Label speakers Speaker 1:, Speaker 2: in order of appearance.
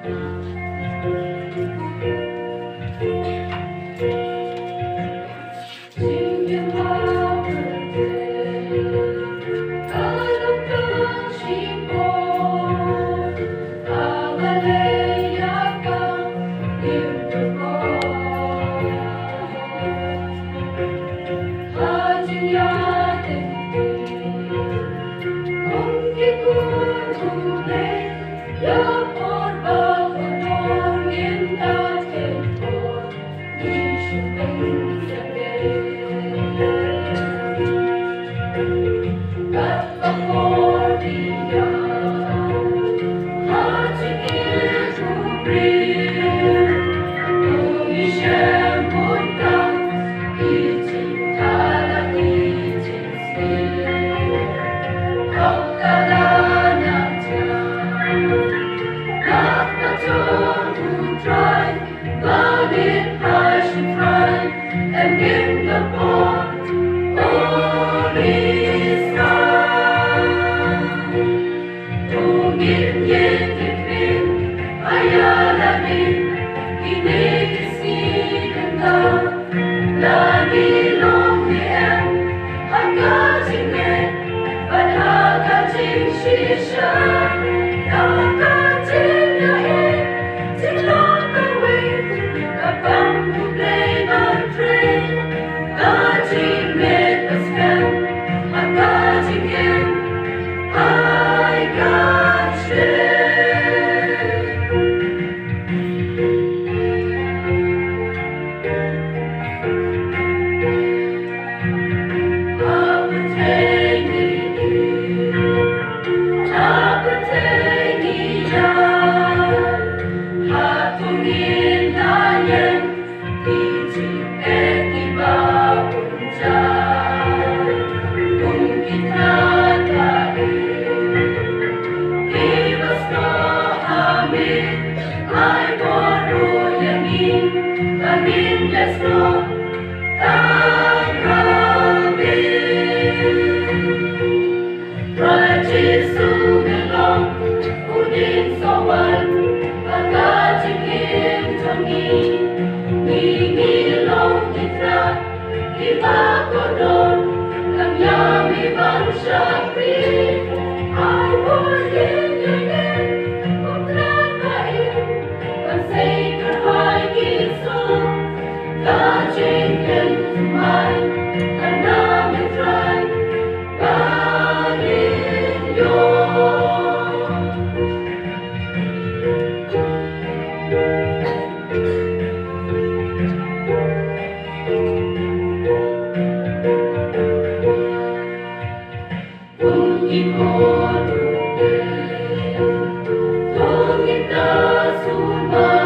Speaker 1: Trai, and in the port, holy sun. Tungin yetin ayalamin, kinigisigan ka, lagi longyan, hagajingin, padhagajing shisha, nakajing yahin, tilakawin, kapang bublay ng train, kajing metaskan, hagajingin, I got you. Trai, jisu belong, udin sohwaiñ, pagkajingin tongi, ngilong itrat, ibakodon, lang yami bang syakri, ay boleh nyanyi, kumtran baik, pansay kerhai kisong, kajingin tumay, anamit trai, Tungin ta sumay